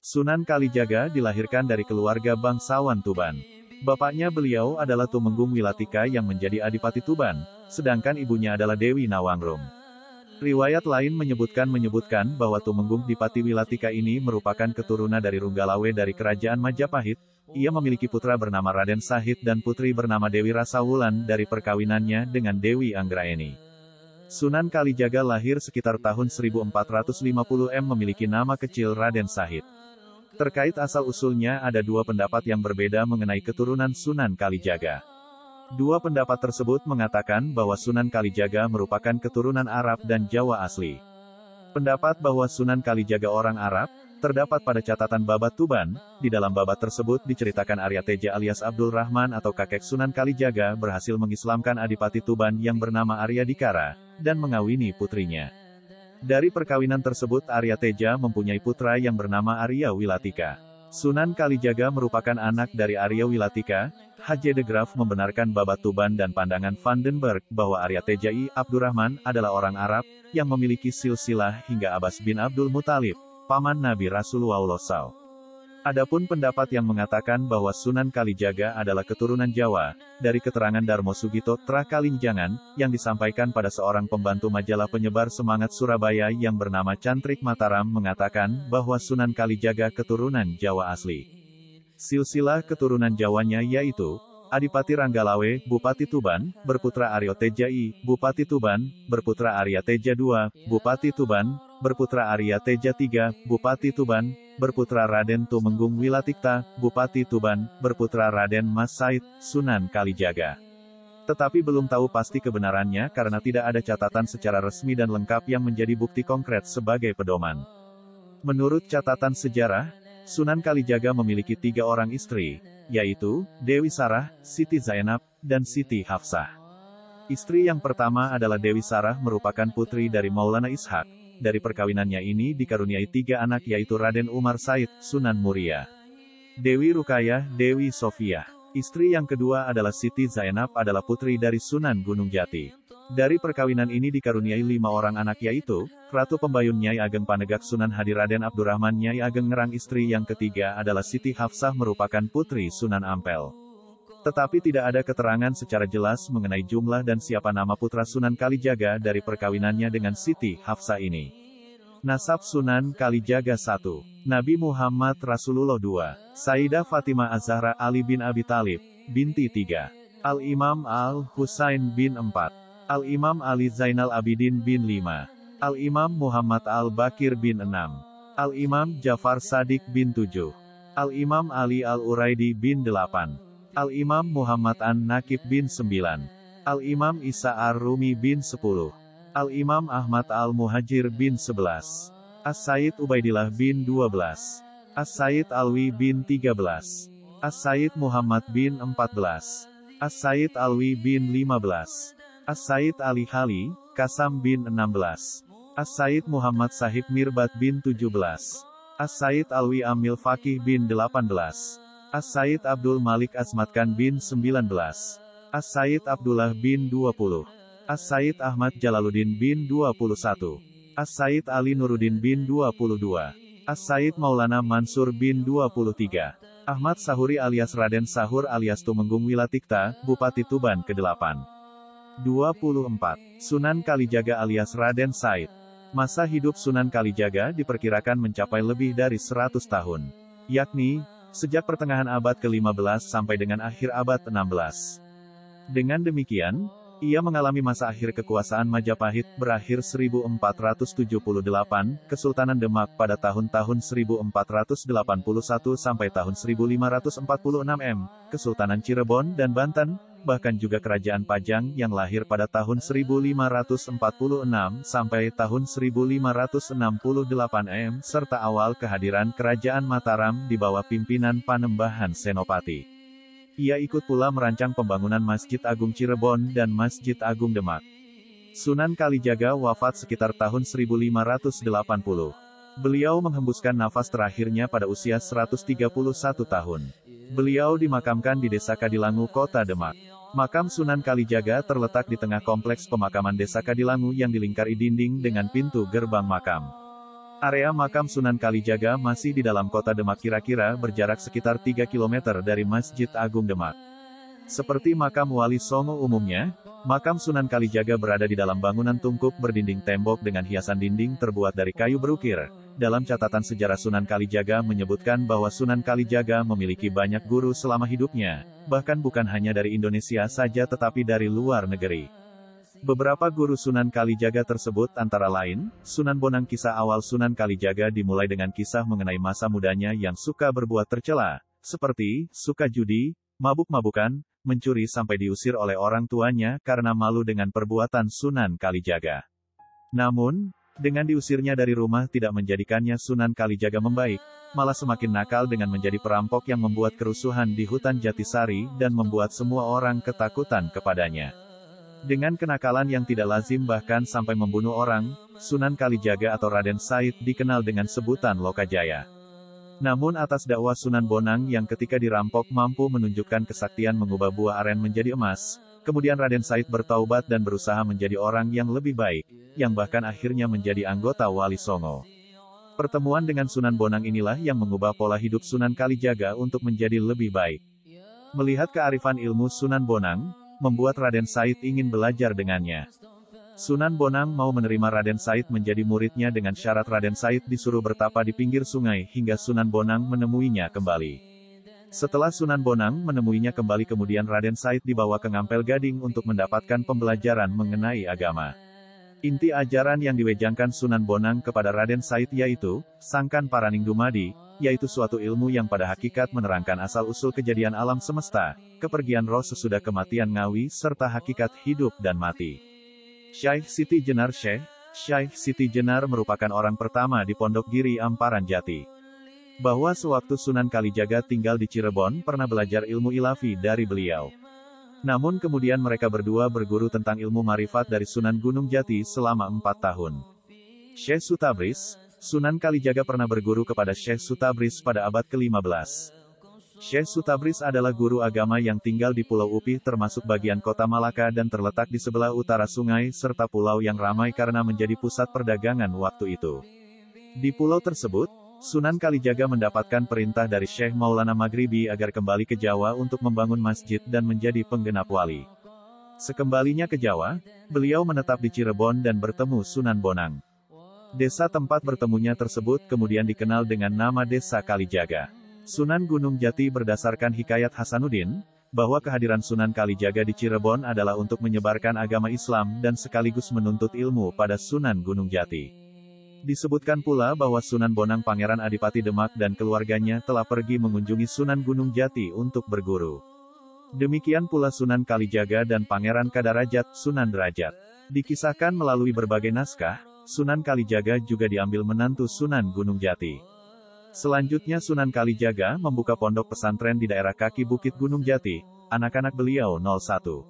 Sunan Kalijaga dilahirkan dari keluarga bangsawan Tuban. Bapaknya beliau adalah Tumenggung Wilatika yang menjadi Adipati Tuban, sedangkan ibunya adalah Dewi Nawangrum. Riwayat lain menyebutkan bahwa Tumenggung Dipati Wilatika ini merupakan keturunan dari Runggalawe dari Kerajaan Majapahit. Ia memiliki putra bernama Raden Sahid dan putri bernama Dewi Rasawulan dari perkawinannya dengan Dewi Anggraeni. Sunan Kalijaga lahir sekitar tahun 1450 memiliki nama kecil Raden Sahid. Terkait asal-usulnya ada dua pendapat yang berbeda mengenai keturunan Sunan Kalijaga. Dua pendapat tersebut mengatakan bahwa Sunan Kalijaga merupakan keturunan Arab dan Jawa asli. Pendapat bahwa Sunan Kalijaga orang Arab, terdapat pada catatan Babat Tuban. Di dalam babat tersebut diceritakan Arya Teja alias Abdul Rahman atau kakek Sunan Kalijaga berhasil mengislamkan Adipati Tuban yang bernama Arya Dikara, dan mengawini putrinya. Dari perkawinan tersebut Arya Teja mempunyai putra yang bernama Arya Wilatika. Sunan Kalijaga merupakan anak dari Arya Wilatika. H.J. de Graaf membenarkan Babat Tuban dan pandangan Vandenberg bahwa Arya Teja I. Abdurrahman adalah orang Arab, yang memiliki silsilah hingga Abbas bin Abdul Muthalib, paman Nabi Rasulullah SAW. Adapun pendapat yang mengatakan bahwa Sunan Kalijaga adalah keturunan Jawa, dari keterangan Darmo Sugito Tra Kalinjangan, yang disampaikan pada seorang pembantu majalah penyebar semangat Surabaya yang bernama Cantrik Mataram mengatakan bahwa Sunan Kalijaga keturunan Jawa asli. Silsilah keturunan Jawanya yaitu, Adipati Ranggalawe, Bupati Tuban, berputra Arya Teja I, Bupati Tuban, berputra Arya Teja II, Bupati Tuban, berputra Arya Teja III, Bupati Tuban, berputra Raden Tumenggung Wilatikta, Bupati Tuban, berputra Raden Mas Said, Sunan Kalijaga. Tetapi belum tahu pasti kebenarannya karena tidak ada catatan secara resmi dan lengkap yang menjadi bukti konkret sebagai pedoman. Menurut catatan sejarah, Sunan Kalijaga memiliki 3 orang istri, yaitu, Dewi Sarah, Siti Zainab, dan Siti Hafsah. Istri yang pertama adalah Dewi Sarah merupakan putri dari Maulana Ishak. Dari perkawinannya ini dikaruniai 3 anak yaitu Raden Umar Said, Sunan Muria, Dewi Rukayah, Dewi Sofiah. Istri yang kedua adalah Siti Zainab adalah putri dari Sunan Gunung Jati. Dari perkawinan ini dikaruniai 5 orang anak yaitu, Ratu Pembayun Nyai Ageng Panegak Sunan Hadi Raden Abdurrahman Nyai Ageng Ngerang. Istri yang ketiga adalah Siti Hafsah merupakan putri Sunan Ampel. Tetapi tidak ada keterangan secara jelas mengenai jumlah dan siapa nama putra Sunan Kalijaga dari perkawinannya dengan Siti Hafsah ini. Nasab Sunan Kalijaga 1. Nabi Muhammad Rasulullah 2. Sayyidah Fatimah Az-Zahra Ali bin Abi Thalib, binti 3. Al-Imam Al-Husain bin 4. Al-Imam Ali Zainal Abidin bin 5. Al-Imam Muhammad Al-Bakir bin 6. Al-Imam Jafar Sadiq bin 7. Al-Imam Ali Al-Uraidi bin 8. Al-Imam Muhammad An-Nakib bin 9. Al-Imam Isa Ar-Rumi bin 10. Al-Imam Ahmad Al-Muhajir bin 11. As-Sayyid Ubaidillah bin 12. As-Sayyid Alwi bin 13. As-Sayyid Muhammad bin 14. As-Sayyid Alwi bin 15. As-Sayyid Ali Hali, Kasam bin 16. As-Sayyid Muhammad Sahib Mirbat bin 17. As-Sayyid Alwi Amil Fakih bin 18. As-Sayyid Abdul Malik Asmatkan bin 19. As-Sayyid Abdullah bin 20. As-Sayyid Ahmad Jalaluddin bin 21. As-Sayyid Ali Nuruddin bin 22. As-Sayyid Maulana Mansur bin 23. Ahmad Sahuri alias Raden Sahur alias Tumenggung Wilatikta, Bupati Tuban ke-8. 24. Sunan Kalijaga alias Raden Said. Masa hidup Sunan Kalijaga diperkirakan mencapai lebih dari 100 tahun. Yakni, sejak pertengahan abad ke-15 sampai dengan akhir abad 16. Dengan demikian, ia mengalami masa akhir kekuasaan Majapahit, berakhir 1478, Kesultanan Demak pada tahun-tahun 1481 sampai tahun 1546 Kesultanan Cirebon dan Banten, bahkan juga Kerajaan Pajang yang lahir pada tahun 1546 sampai tahun 1568 serta awal kehadiran Kerajaan Mataram di bawah pimpinan Panembahan Senopati. Ia ikut pula merancang pembangunan Masjid Agung Cirebon dan Masjid Agung Demak. Sunan Kalijaga wafat sekitar tahun 1580. Beliau menghembuskan nafas terakhirnya pada usia 131 tahun. Beliau dimakamkan di Desa Kadilangu, Kota Demak. Makam Sunan Kalijaga terletak di tengah kompleks pemakaman Desa Kadilangu yang dilingkari dinding dengan pintu gerbang makam. Area makam Sunan Kalijaga masih di dalam kota Demak, kira-kira berjarak sekitar 3 km dari Masjid Agung Demak. Seperti makam Wali Songo umumnya, makam Sunan Kalijaga berada di dalam bangunan tungkuk berdinding tembok dengan hiasan dinding terbuat dari kayu berukir. Dalam catatan sejarah Sunan Kalijaga menyebutkan bahwa Sunan Kalijaga memiliki banyak guru selama hidupnya, bahkan bukan hanya dari Indonesia saja tetapi dari luar negeri. Beberapa guru Sunan Kalijaga tersebut antara lain, Sunan Bonang. Kisah awal Sunan Kalijaga dimulai dengan kisah mengenai masa mudanya yang suka berbuat tercela, seperti, suka judi, mabuk-mabukan, mencuri sampai diusir oleh orang tuanya karena malu dengan perbuatan Sunan Kalijaga. Namun, dengan diusirnya dari rumah tidak menjadikannya Sunan Kalijaga membaik, malah semakin nakal dengan menjadi perampok yang membuat kerusuhan di hutan Jatisari dan membuat semua orang ketakutan kepadanya. Dengan kenakalan yang tidak lazim bahkan sampai membunuh orang, Sunan Kalijaga atau Raden Said dikenal dengan sebutan Lokajaya. Namun atas dakwah Sunan Bonang yang ketika dirampok mampu menunjukkan kesaktian mengubah buah aren menjadi emas, kemudian Raden Said bertaubat dan berusaha menjadi orang yang lebih baik, yang bahkan akhirnya menjadi anggota Wali Songo. Pertemuan dengan Sunan Bonang inilah yang mengubah pola hidup Sunan Kalijaga untuk menjadi lebih baik. Melihat kearifan ilmu Sunan Bonang, membuat Raden Said ingin belajar dengannya. Sunan Bonang mau menerima Raden Said menjadi muridnya dengan syarat Raden Said disuruh bertapa di pinggir sungai hingga Sunan Bonang menemuinya kembali. Setelah Sunan Bonang menemuinya kembali kemudian Raden Said dibawa ke Ngampel Gading untuk mendapatkan pembelajaran mengenai agama. Inti ajaran yang diwejangkan Sunan Bonang kepada Raden Said yaitu, Sangkan Paraning Dumadi, yaitu suatu ilmu yang pada hakikat menerangkan asal-usul kejadian alam semesta, kepergian roh sesudah kematian ngawi, serta hakikat hidup dan mati. Syekh Siti Jenar Syekh Siti Jenar merupakan orang pertama di Pondok Giri Amparan Jati. Bahwa sewaktu Sunan Kalijaga tinggal di Cirebon pernah belajar ilmu ilafi dari beliau. Namun kemudian mereka berdua berguru tentang ilmu marifat dari Sunan Gunung Jati selama 4 tahun. Syekh Sutabris, Sunan Kalijaga pernah berguru kepada Syekh Sutabris pada abad ke-15. Syekh Sutabris adalah guru agama yang tinggal di Pulau Upih termasuk bagian kota Malaka dan terletak di sebelah utara sungai serta pulau yang ramai karena menjadi pusat perdagangan waktu itu. Di pulau tersebut, Sunan Kalijaga mendapatkan perintah dari Syekh Maulana Maghribi agar kembali ke Jawa untuk membangun masjid dan menjadi penggenap wali. Sekembalinya ke Jawa, beliau menetap di Cirebon dan bertemu Sunan Bonang. Desa tempat bertemunya tersebut kemudian dikenal dengan nama Desa Kalijaga. Sunan Gunung Jati berdasarkan hikayat Hasanuddin, bahwa kehadiran Sunan Kalijaga di Cirebon adalah untuk menyebarkan agama Islam dan sekaligus menuntut ilmu pada Sunan Gunung Jati. Disebutkan pula bahwa Sunan Bonang Pangeran Adipati Demak dan keluarganya telah pergi mengunjungi Sunan Gunung Jati untuk berguru. Demikian pula Sunan Kalijaga dan Pangeran Kadarajat, Sunan Derajat. Dikisahkan melalui berbagai naskah, Sunan Kalijaga juga diambil menantu Sunan Gunung Jati. Selanjutnya Sunan Kalijaga membuka pondok pesantren di daerah kaki Bukit Gunung Jati, anak-anak beliau 01.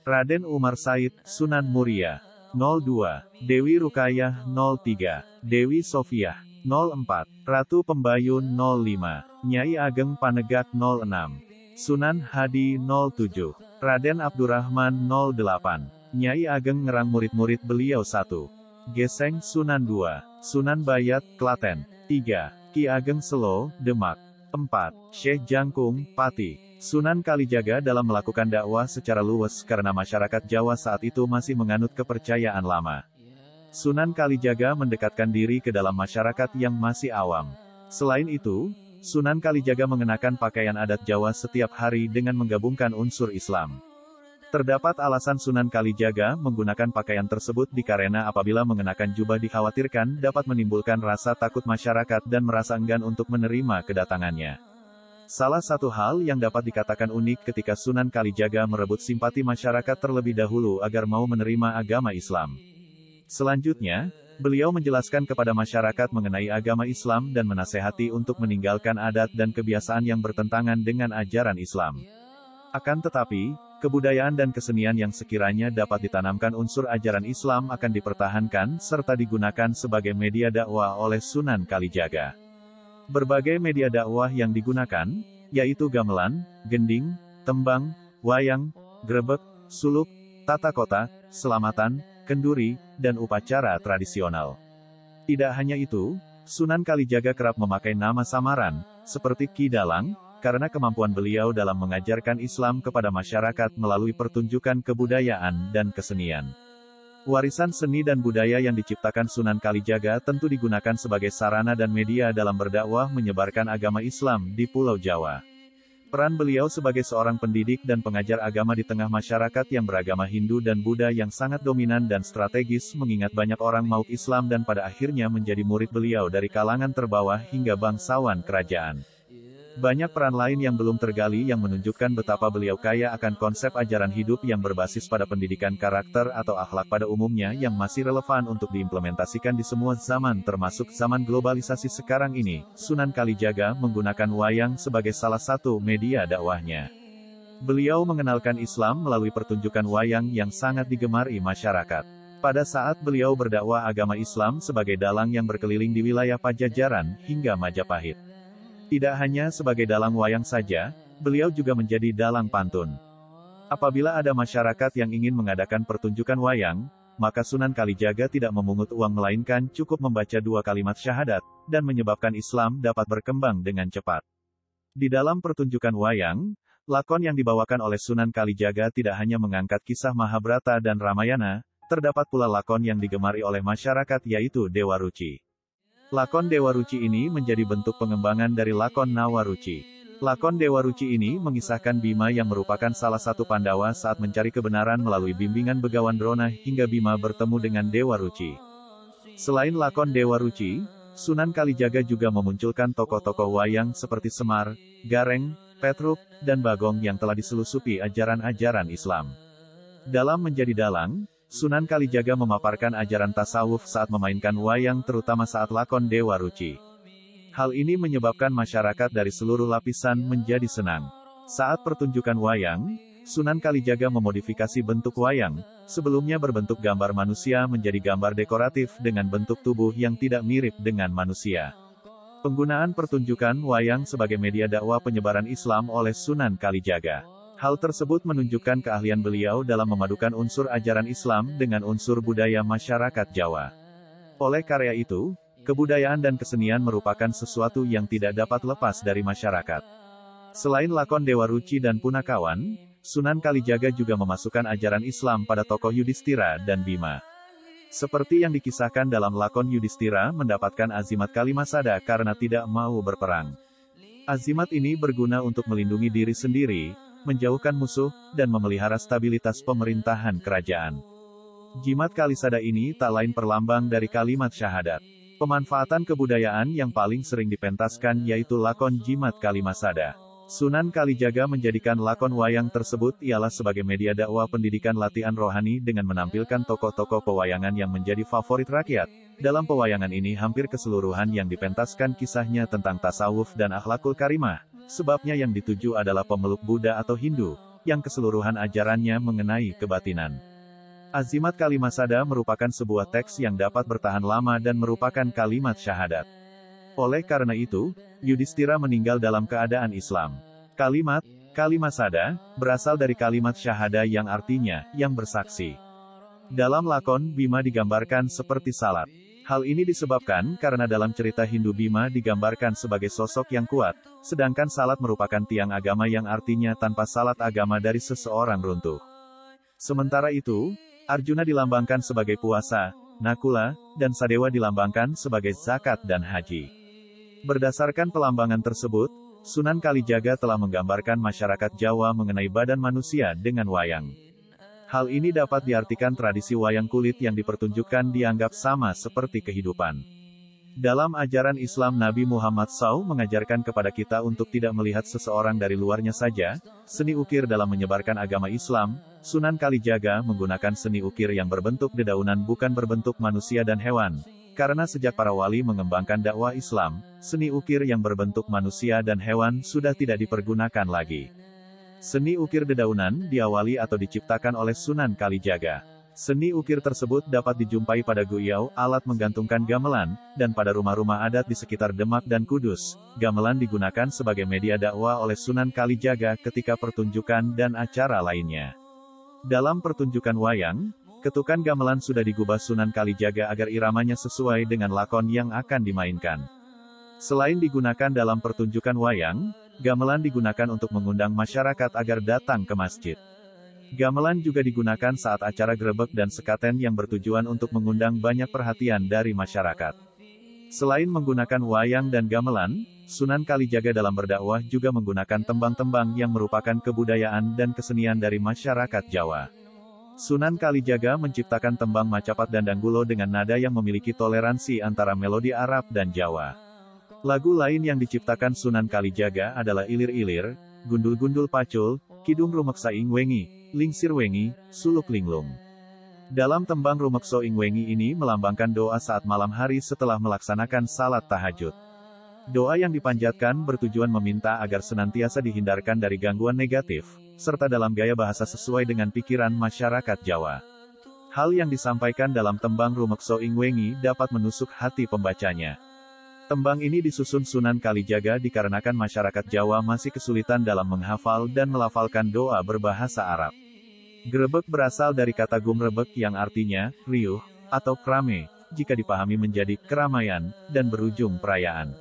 Raden Umar Said, Sunan Muria, 02. Dewi Rukayah, 03. Dewi Sofiah, 04. Ratu Pembayun, 05. Nyai Ageng Panegak, 06. Sunan Hadi, 07. Raden Abdurrahman, 08. Nyai Ageng ngerang murid-murid beliau 1. Geseng Sunan 2. Sunan Bayat, Klaten. 3. Ki Ageng Selo, Demak. 4. Syekh Jangkung, Pati. Sunan Kalijaga dalam melakukan dakwah secara luwes karena masyarakat Jawa saat itu masih menganut kepercayaan lama. Sunan Kalijaga mendekatkan diri ke dalam masyarakat yang masih awam. Selain itu, Sunan Kalijaga mengenakan pakaian adat Jawa setiap hari dengan menggabungkan unsur Islam. Terdapat alasan Sunan Kalijaga menggunakan pakaian tersebut dikarenakan apabila mengenakan jubah dikhawatirkan dapat menimbulkan rasa takut masyarakat dan merasa enggan untuk menerima kedatangannya. Salah satu hal yang dapat dikatakan unik ketika Sunan Kalijaga merebut simpati masyarakat terlebih dahulu agar mau menerima agama Islam. Selanjutnya, beliau menjelaskan kepada masyarakat mengenai agama Islam dan menasehati untuk meninggalkan adat dan kebiasaan yang bertentangan dengan ajaran Islam. Akan tetapi, kebudayaan dan kesenian yang sekiranya dapat ditanamkan unsur ajaran Islam akan dipertahankan serta digunakan sebagai media dakwah oleh Sunan Kalijaga. Berbagai media dakwah yang digunakan, yaitu gamelan, gending, tembang, wayang, grebek, suluk, tata kota, selamatan, kenduri, dan upacara tradisional. Tidak hanya itu, Sunan Kalijaga kerap memakai nama samaran, seperti Ki Dalang, karena kemampuan beliau dalam mengajarkan Islam kepada masyarakat melalui pertunjukan kebudayaan dan kesenian. Warisan seni dan budaya yang diciptakan Sunan Kalijaga tentu digunakan sebagai sarana dan media dalam berdakwah menyebarkan agama Islam di Pulau Jawa. Peran beliau sebagai seorang pendidik dan pengajar agama di tengah masyarakat yang beragama Hindu dan Buddha yang sangat dominan dan strategis mengingat banyak orang mauk Islam dan pada akhirnya menjadi murid beliau dari kalangan terbawah hingga bangsawan kerajaan. Banyak peran lain yang belum tergali yang menunjukkan betapa beliau kaya akan konsep ajaran hidup yang berbasis pada pendidikan karakter atau akhlak pada umumnya yang masih relevan untuk diimplementasikan di semua zaman termasuk zaman globalisasi sekarang ini. Sunan Kalijaga menggunakan wayang sebagai salah satu media dakwahnya. Beliau mengenalkan Islam melalui pertunjukan wayang yang sangat digemari masyarakat. Pada saat beliau berdakwah agama Islam sebagai dalang yang berkeliling di wilayah Pajajaran hingga Majapahit. Tidak hanya sebagai dalang wayang saja, beliau juga menjadi dalang pantun. Apabila ada masyarakat yang ingin mengadakan pertunjukan wayang, maka Sunan Kalijaga tidak memungut uang melainkan cukup membaca 2 kalimat syahadat, dan menyebabkan Islam dapat berkembang dengan cepat. Di dalam pertunjukan wayang, lakon yang dibawakan oleh Sunan Kalijaga tidak hanya mengangkat kisah Mahabharata dan Ramayana, terdapat pula lakon yang digemari oleh masyarakat yaitu Dewa Ruci. Lakon Dewa Ruci ini menjadi bentuk pengembangan dari lakon Nawaruci. Lakon Dewa Ruci ini mengisahkan Bima yang merupakan salah satu Pandawa saat mencari kebenaran melalui bimbingan Begawan Drona hingga Bima bertemu dengan Dewa Ruci. Selain lakon Dewa Ruci, Sunan Kalijaga juga memunculkan tokoh-tokoh wayang seperti Semar, Gareng, Petruk, dan Bagong yang telah diselusupi ajaran-ajaran Islam. Dalam menjadi dalang, Sunan Kalijaga memaparkan ajaran tasawuf saat memainkan wayang terutama saat lakon Dewa Ruci. Hal ini menyebabkan masyarakat dari seluruh lapisan menjadi senang. Saat pertunjukan wayang, Sunan Kalijaga memodifikasi bentuk wayang, sebelumnya berbentuk gambar manusia menjadi gambar dekoratif dengan bentuk tubuh yang tidak mirip dengan manusia. Penggunaan pertunjukan wayang sebagai media dakwah penyebaran Islam oleh Sunan Kalijaga. Hal tersebut menunjukkan keahlian beliau dalam memadukan unsur ajaran Islam dengan unsur budaya masyarakat Jawa. Oleh karya itu, kebudayaan dan kesenian merupakan sesuatu yang tidak dapat lepas dari masyarakat. Selain lakon Dewa Ruci dan Punakawan, Sunan Kalijaga juga memasukkan ajaran Islam pada tokoh Yudhistira dan Bima. Seperti yang dikisahkan dalam lakon Yudhistira mendapatkan azimat Kalimasada karena tidak mau berperang. Azimat ini berguna untuk melindungi diri sendiri, menjauhkan musuh, dan memelihara stabilitas pemerintahan kerajaan. Jimat Kalisada ini tak lain perlambang dari kalimat syahadat. Pemanfaatan kebudayaan yang paling sering dipentaskan yaitu lakon Jimat Kalimasada. Sunan Kalijaga menjadikan lakon wayang tersebut ialah sebagai media dakwah pendidikan latihan rohani dengan menampilkan tokoh-tokoh pewayangan yang menjadi favorit rakyat. Dalam pewayangan ini hampir keseluruhan yang dipentaskan kisahnya tentang tasawuf dan akhlakul karimah. Sebabnya yang dituju adalah pemeluk Buddha atau Hindu, yang keseluruhan ajarannya mengenai kebatinan. Azimat Kalimasada merupakan sebuah teks yang dapat bertahan lama dan merupakan kalimat syahadat. Oleh karena itu, Yudhistira meninggal dalam keadaan Islam. Kalimat Kalimasada berasal dari kalimat syahada yang artinya yang bersaksi. Dalam lakon, Bima digambarkan seperti salat. Hal ini disebabkan karena dalam cerita Hindu Bima digambarkan sebagai sosok yang kuat, sedangkan salat merupakan tiang agama yang artinya tanpa salat agama dari seseorang runtuh. Sementara itu, Arjuna dilambangkan sebagai puasa, Nakula, dan Sadewa dilambangkan sebagai zakat dan haji. Berdasarkan pelambangan tersebut, Sunan Kalijaga telah menggambarkan masyarakat Jawa mengenai badan manusia dengan wayang. Hal ini dapat diartikan tradisi wayang kulit yang dipertunjukkan dianggap sama seperti kehidupan. Dalam ajaran Islam Nabi Muhammad SAW mengajarkan kepada kita untuk tidak melihat seseorang dari luarnya saja. Seni ukir dalam menyebarkan agama Islam, Sunan Kalijaga menggunakan seni ukir yang berbentuk dedaunan bukan berbentuk manusia dan hewan. Karena sejak para wali mengembangkan dakwah Islam, seni ukir yang berbentuk manusia dan hewan sudah tidak dipergunakan lagi. Seni ukir dedaunan diawali atau diciptakan oleh Sunan Kalijaga. Seni ukir tersebut dapat dijumpai pada guyau, alat menggantungkan gamelan, dan pada rumah-rumah adat di sekitar Demak dan Kudus. Gamelan digunakan sebagai media dakwah oleh Sunan Kalijaga ketika pertunjukan dan acara lainnya. Dalam pertunjukan wayang, Ketukan gamelan sudah digubah Sunan Kalijaga agar iramanya sesuai dengan lakon yang akan dimainkan. Selain digunakan dalam pertunjukan wayang, gamelan digunakan untuk mengundang masyarakat agar datang ke masjid. Gamelan juga digunakan saat acara grebek dan sekaten yang bertujuan untuk mengundang banyak perhatian dari masyarakat. Selain menggunakan wayang dan gamelan, Sunan Kalijaga dalam berdakwah juga menggunakan tembang-tembang yang merupakan kebudayaan dan kesenian dari masyarakat Jawa. Sunan Kalijaga menciptakan tembang Macapat dan Danggulo dengan nada yang memiliki toleransi antara melodi Arab dan Jawa. Lagu lain yang diciptakan Sunan Kalijaga adalah Ilir-Ilir, Gundul-Gundul Pacul, Kidung Rumeksa Ing Wengi, Lingsir Wengi, Suluk Linglung. Dalam tembang Rumekso Ing Wengi ini melambangkan doa saat malam hari setelah melaksanakan salat tahajud. Doa yang dipanjatkan bertujuan meminta agar senantiasa dihindarkan dari gangguan negatif, serta dalam gaya bahasa sesuai dengan pikiran masyarakat Jawa. Hal yang disampaikan dalam tembang Rumekso Ing Wengi dapat menusuk hati pembacanya. Tembang ini disusun Sunan Kalijaga dikarenakan masyarakat Jawa masih kesulitan dalam menghafal dan melafalkan doa berbahasa Arab. Grebek berasal dari kata gumrebek yang artinya riuh atau krame, jika dipahami menjadi keramaian dan berujung perayaan.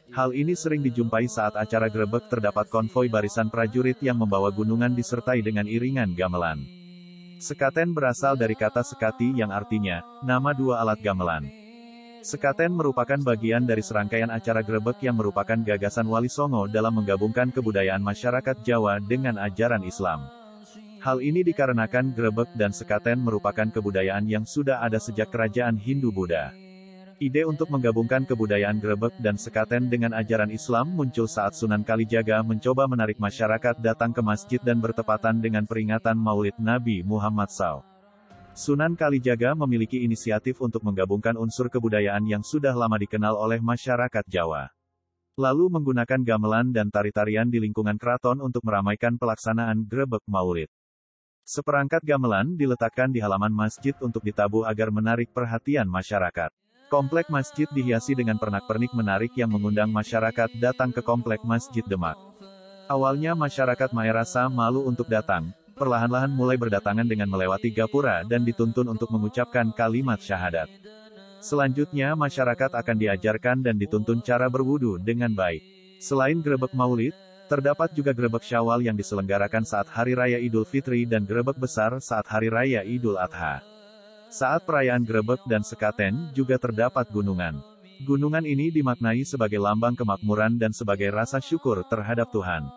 Hal ini sering dijumpai saat acara grebek terdapat konvoi barisan prajurit yang membawa gunungan disertai dengan iringan gamelan. Sekaten berasal dari kata sekati yang artinya nama dua alat gamelan. Sekaten merupakan bagian dari serangkaian acara grebek yang merupakan gagasan Wali Songo dalam menggabungkan kebudayaan masyarakat Jawa dengan ajaran Islam. Hal ini dikarenakan grebek dan sekaten merupakan kebudayaan yang sudah ada sejak kerajaan Hindu-Buddha. Ide untuk menggabungkan kebudayaan grebek dan sekaten dengan ajaran Islam muncul saat Sunan Kalijaga mencoba menarik masyarakat datang ke masjid dan bertepatan dengan peringatan Maulid Nabi Muhammad SAW. Sunan Kalijaga memiliki inisiatif untuk menggabungkan unsur kebudayaan yang sudah lama dikenal oleh masyarakat Jawa. Lalu menggunakan gamelan dan tari-tarian di lingkungan keraton untuk meramaikan pelaksanaan grebek Maulid. Seperangkat gamelan diletakkan di halaman masjid untuk ditabuh agar menarik perhatian masyarakat. Komplek masjid dihiasi dengan pernak-pernik menarik yang mengundang masyarakat datang ke komplek Masjid Demak. Awalnya masyarakat merasa malu untuk datang, perlahan-lahan mulai berdatangan dengan melewati gapura dan dituntun untuk mengucapkan kalimat syahadat. Selanjutnya masyarakat akan diajarkan dan dituntun cara berwudu dengan baik. Selain grebek Maulid, terdapat juga grebek Syawal yang diselenggarakan saat Hari Raya Idul Fitri dan grebek besar saat Hari Raya Idul Adha. Saat perayaan grebek dan sekaten, juga terdapat gunungan. Gunungan ini dimaknai sebagai lambang kemakmuran dan sebagai rasa syukur terhadap Tuhan.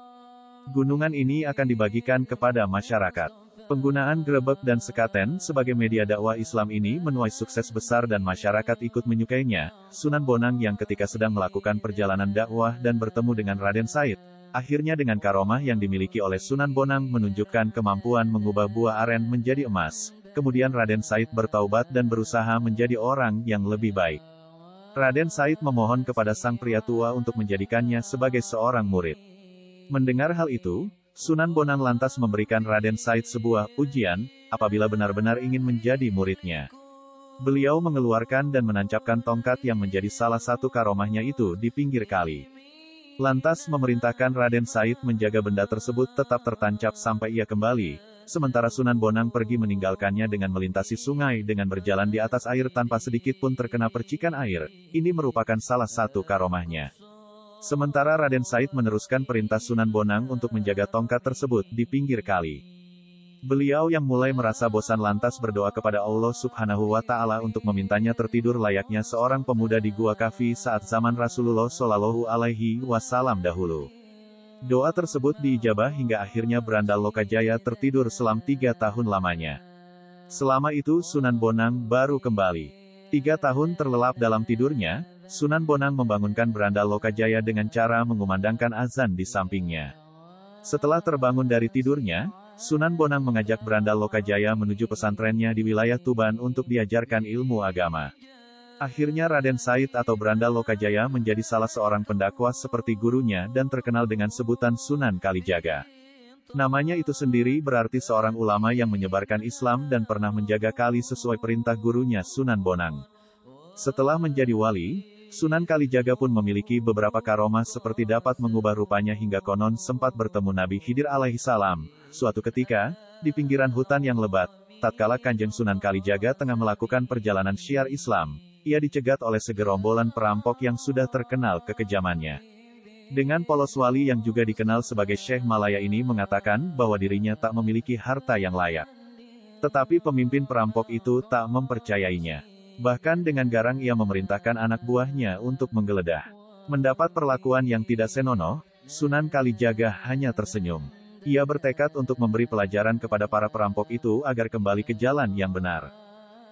Gunungan ini akan dibagikan kepada masyarakat. Penggunaan grebek dan sekaten sebagai media dakwah Islam ini menuai sukses besar dan masyarakat ikut menyukainya. Sunan Bonang yang ketika sedang melakukan perjalanan dakwah dan bertemu dengan Raden Said, akhirnya dengan karomah yang dimiliki oleh Sunan Bonang menunjukkan kemampuan mengubah buah aren menjadi emas. Kemudian Raden Said bertaubat dan berusaha menjadi orang yang lebih baik. Raden Said memohon kepada sang pria tua untuk menjadikannya sebagai seorang murid. Mendengar hal itu, Sunan Bonang lantas memberikan Raden Said sebuah ujian, apabila benar-benar ingin menjadi muridnya. Beliau mengeluarkan dan menancapkan tongkat yang menjadi salah satu karomahnya itu di pinggir kali. Lantas memerintahkan Raden Said menjaga benda tersebut tetap tertancap sampai ia kembali, sementara Sunan Bonang pergi meninggalkannya dengan melintasi sungai dengan berjalan di atas air tanpa sedikit pun terkena percikan air. Ini merupakan salah satu karomahnya. Sementara Raden Said meneruskan perintah Sunan Bonang untuk menjaga tongkat tersebut di pinggir kali. Beliau yang mulai merasa bosan lantas berdoa kepada Allah Subhanahu wa Ta'ala untuk memintanya tertidur layaknya seorang pemuda di Gua Kafi saat zaman Rasulullah Shallallahu Alaihi Wasallam dahulu. Doa tersebut diijabah hingga akhirnya Brandal Lokajaya tertidur selama 3 tahun lamanya. Selama itu Sunan Bonang baru kembali. 3 tahun terlelap dalam tidurnya, Sunan Bonang membangunkan Brandal Lokajaya dengan cara mengumandangkan azan di sampingnya. Setelah terbangun dari tidurnya, Sunan Bonang mengajak Brandal Lokajaya menuju pesantrennya di wilayah Tuban untuk diajarkan ilmu agama. Akhirnya Raden Said atau Brandal Lokajaya menjadi salah seorang pendakwah seperti gurunya dan terkenal dengan sebutan Sunan Kalijaga. Namanya itu sendiri berarti seorang ulama yang menyebarkan Islam dan pernah menjaga kali sesuai perintah gurunya Sunan Bonang. Setelah menjadi wali, Sunan Kalijaga pun memiliki beberapa karomah seperti dapat mengubah rupanya hingga konon sempat bertemu Nabi Khidir alaihissalam. Suatu ketika, di pinggiran hutan yang lebat, tatkala Kanjeng Sunan Kalijaga tengah melakukan perjalanan syiar Islam, ia dicegat oleh segerombolan perampok yang sudah terkenal kekejamannya. Dengan polos wali yang juga dikenal sebagai Syekh Malaya ini mengatakan bahwa dirinya tak memiliki harta yang layak. Tetapi pemimpin perampok itu tak mempercayainya. Bahkan dengan garang ia memerintahkan anak buahnya untuk menggeledah. Mendapat perlakuan yang tidak senonoh, Sunan Kalijaga hanya tersenyum. Ia bertekad untuk memberi pelajaran kepada para perampok itu agar kembali ke jalan yang benar.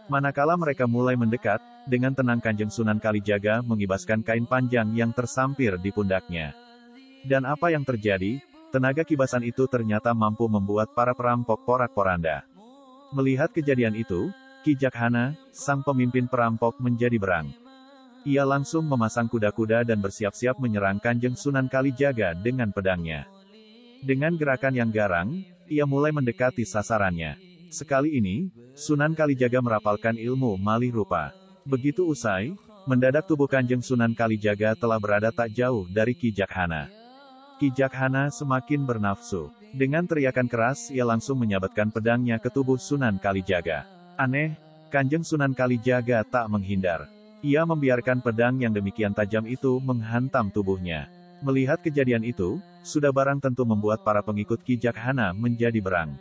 Manakala mereka mulai mendekat, dengan tenang Kanjeng Sunan Kalijaga mengibaskan kain panjang yang tersampir di pundaknya. Dan apa yang terjadi? Tenaga kibasan itu ternyata mampu membuat para perampok porak-poranda. Melihat kejadian itu, Ki Jakhana, sang pemimpin perampok menjadi berang. Ia langsung memasang kuda-kuda dan bersiap-siap menyerang Kanjeng Sunan Kalijaga dengan pedangnya. Dengan gerakan yang garang, ia mulai mendekati sasarannya. Sekali ini, Sunan Kalijaga merapalkan ilmu malih rupa. Begitu usai, mendadak tubuh Kanjeng Sunan Kalijaga telah berada tak jauh dari Ki Jakhana. Ki Jakhana semakin bernafsu. Dengan teriakan keras ia langsung menyabatkan pedangnya ke tubuh Sunan Kalijaga. Aneh, Kanjeng Sunan Kalijaga tak menghindar. Ia membiarkan pedang yang demikian tajam itu menghantam tubuhnya. Melihat kejadian itu, sudah barang tentu membuat para pengikut Ki Jakhana menjadi berang.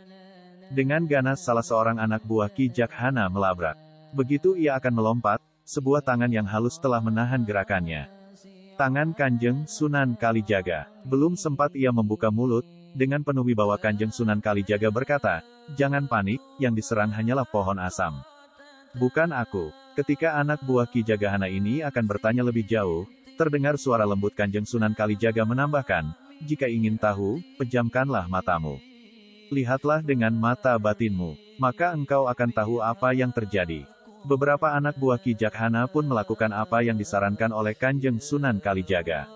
Dengan ganas salah seorang anak buah Ki Jakhana melabrak. Begitu ia akan melompat, sebuah tangan yang halus telah menahan gerakannya. Tangan Kanjeng Sunan Kalijaga. Belum sempat ia membuka mulut, dengan penuh wibawa Kanjeng Sunan Kalijaga berkata, "Jangan panik, yang diserang hanyalah pohon asam. Bukan aku." Ketika anak buah Ki Jakhana ini akan bertanya lebih jauh, terdengar suara lembut Kanjeng Sunan Kalijaga menambahkan, "Jika ingin tahu, pejamkanlah matamu. Lihatlah dengan mata batinmu, maka engkau akan tahu apa yang terjadi." Beberapa anak buah Ki Jakhana pun melakukan apa yang disarankan oleh Kanjeng Sunan Kalijaga.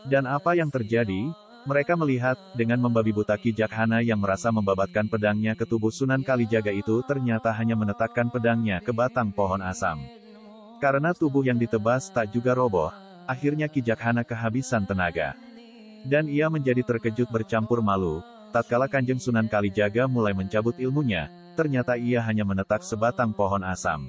Dan apa yang terjadi? Mereka melihat, dengan membabi buta Ki Jakhana yang merasa membabatkan pedangnya ke tubuh Sunan Kalijaga itu ternyata hanya menetakkan pedangnya ke batang pohon asam. Karena tubuh yang ditebas tak juga roboh, akhirnya Ki Jakhana kehabisan tenaga. Dan ia menjadi terkejut bercampur malu, tatkala Kanjeng Sunan Kalijaga mulai mencabut ilmunya, ternyata ia hanya menetak sebatang pohon asam.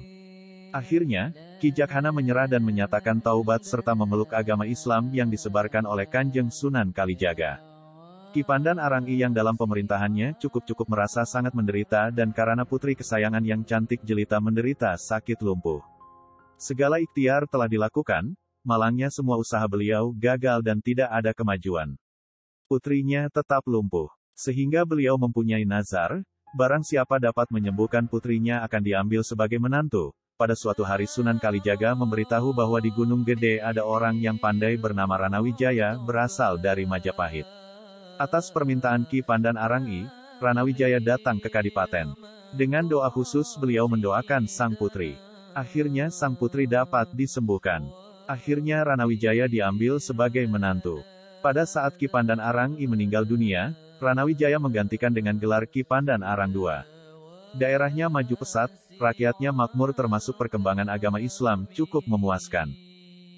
Akhirnya, Ki Jakhana menyerah dan menyatakan taubat serta memeluk agama Islam yang disebarkan oleh Kanjeng Sunan Kalijaga. Ki Pandan Arangi yang dalam pemerintahannya cukup merasa sangat menderita dan karena putri kesayangan yang cantik jelita menderita sakit lumpuh. Segala ikhtiar telah dilakukan, malangnya semua usaha beliau gagal dan tidak ada kemajuan. Putrinya tetap lumpuh. Sehingga beliau mempunyai nazar, barang siapa dapat menyembuhkan putrinya akan diambil sebagai menantu. Pada suatu hari Sunan Kalijaga memberitahu bahwa di Gunung Gede ada orang yang pandai bernama Ranawijaya, berasal dari Majapahit. Atas permintaan Ki Pandan Arangi, Ranawijaya datang ke Kadipaten. Dengan doa khusus beliau mendoakan sang putri. Akhirnya sang putri dapat disembuhkan. Akhirnya Ranawijaya diambil sebagai menantu. Pada saat Ki Pandan Arangi meninggal dunia, Ranawijaya menggantikan dengan gelar Ki Pandan Arang II. Daerahnya maju pesat, rakyatnya makmur termasuk perkembangan agama Islam cukup memuaskan.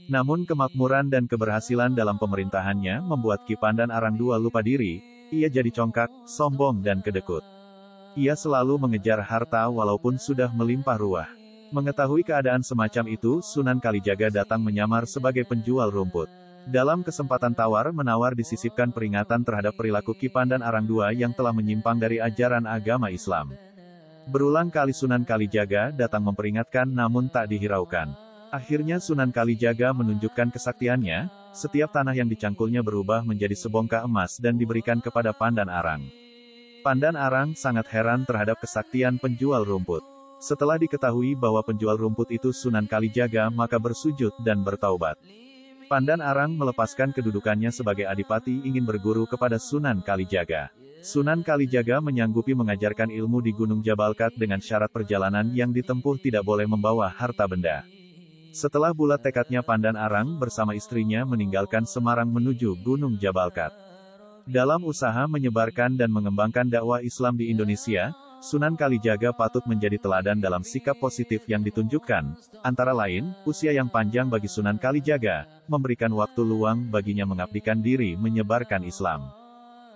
Namun kemakmuran dan keberhasilan dalam pemerintahannya membuat Ki Pandan Arang II lupa diri, ia jadi congkak, sombong dan kedekut. Ia selalu mengejar harta walaupun sudah melimpah ruah. Mengetahui keadaan semacam itu, Sunan Kalijaga datang menyamar sebagai penjual rumput. Dalam kesempatan tawar-menawar disisipkan peringatan terhadap perilaku Ki Pandan Arang II yang telah menyimpang dari ajaran agama Islam. Berulang kali Sunan Kalijaga datang memperingatkan namun tak dihiraukan. Akhirnya Sunan Kalijaga menunjukkan kesaktiannya, setiap tanah yang dicangkulnya berubah menjadi sebongkah emas dan diberikan kepada Pandan Arang. Pandan Arang sangat heran terhadap kesaktian penjual rumput. Setelah diketahui bahwa penjual rumput itu Sunan Kalijaga maka bersujud dan bertaubat. Pandan Arang melepaskan kedudukannya sebagai adipati ingin berguru kepada Sunan Kalijaga. Sunan Kalijaga menyanggupi mengajarkan ilmu di Gunung Jabalkat dengan syarat perjalanan yang ditempuh tidak boleh membawa harta benda. Setelah bulat tekadnya Pandan Arang bersama istrinya meninggalkan Semarang menuju Gunung Jabalkat. Dalam usaha menyebarkan dan mengembangkan dakwah Islam di Indonesia, Sunan Kalijaga patut menjadi teladan dalam sikap positif yang ditunjukkan, antara lain, usia yang panjang bagi Sunan Kalijaga, memberikan waktu luang baginya mengabdikan diri menyebarkan Islam.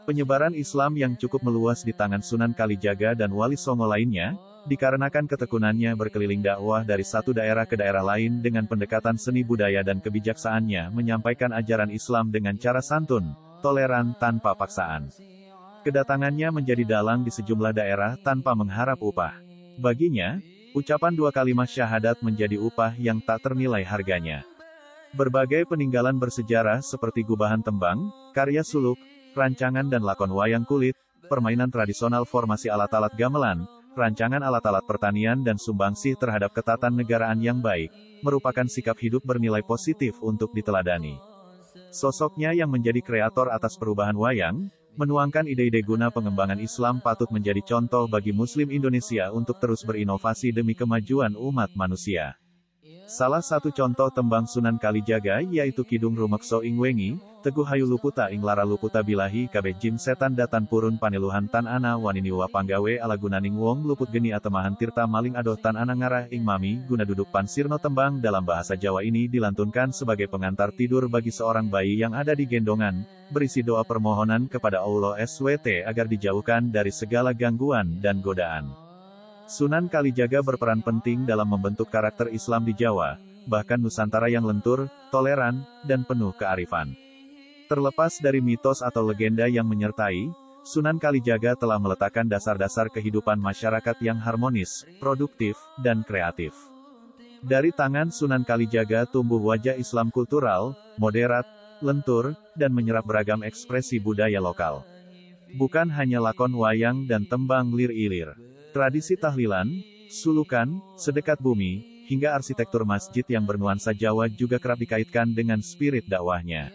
Penyebaran Islam yang cukup meluas di tangan Sunan Kalijaga dan Wali Songo lainnya, dikarenakan ketekunannya berkeliling dakwah dari satu daerah ke daerah lain dengan pendekatan seni budaya dan kebijaksaannya menyampaikan ajaran Islam dengan cara santun, toleran tanpa paksaan. Kedatangannya menjadi dalang di sejumlah daerah tanpa mengharap upah. Baginya, ucapan 2 kalimat syahadat menjadi upah yang tak ternilai harganya. Berbagai peninggalan bersejarah seperti gubahan tembang, karya suluk, rancangan dan lakon wayang kulit, permainan tradisional formasi alat-alat gamelan, rancangan alat-alat pertanian dan sumbangsih terhadap ketatanegaraan yang baik, merupakan sikap hidup bernilai positif untuk diteladani. Sosoknya yang menjadi kreator atas perubahan wayang, menuangkan ide-ide guna pengembangan Islam patut menjadi contoh bagi Muslim Indonesia untuk terus berinovasi demi kemajuan umat manusia. Salah satu contoh tembang Sunan Kalijaga yaitu Kidung Rumekso ing Wengi, Teguh Hayu Luputa ing Lara Luputa Bilahi kabeh jim setan datan purun paneluhan tan ana wanini wa panggawe ala gunaning wong luput geni atemahan tirta maling adoh tan ana ngarah ing mami guna duduk pansirno tembang dalam bahasa Jawa ini dilantunkan sebagai pengantar tidur bagi seorang bayi yang ada di gendongan, berisi doa permohonan kepada Allah SWT agar dijauhkan dari segala gangguan dan godaan. Sunan Kalijaga berperan penting dalam membentuk karakter Islam di Jawa, bahkan Nusantara yang lentur, toleran, dan penuh kearifan. Terlepas dari mitos atau legenda yang menyertai, Sunan Kalijaga telah meletakkan dasar-dasar kehidupan masyarakat yang harmonis, produktif, dan kreatif. Dari tangan Sunan Kalijaga tumbuh wajah Islam kultural, moderat, lentur, dan menyerap beragam ekspresi budaya lokal. Bukan hanya lakon wayang dan tembang lir-ilir. Tradisi tahlilan, sulukan, sedekat bumi, hingga arsitektur masjid yang bernuansa Jawa juga kerap dikaitkan dengan spirit dakwahnya.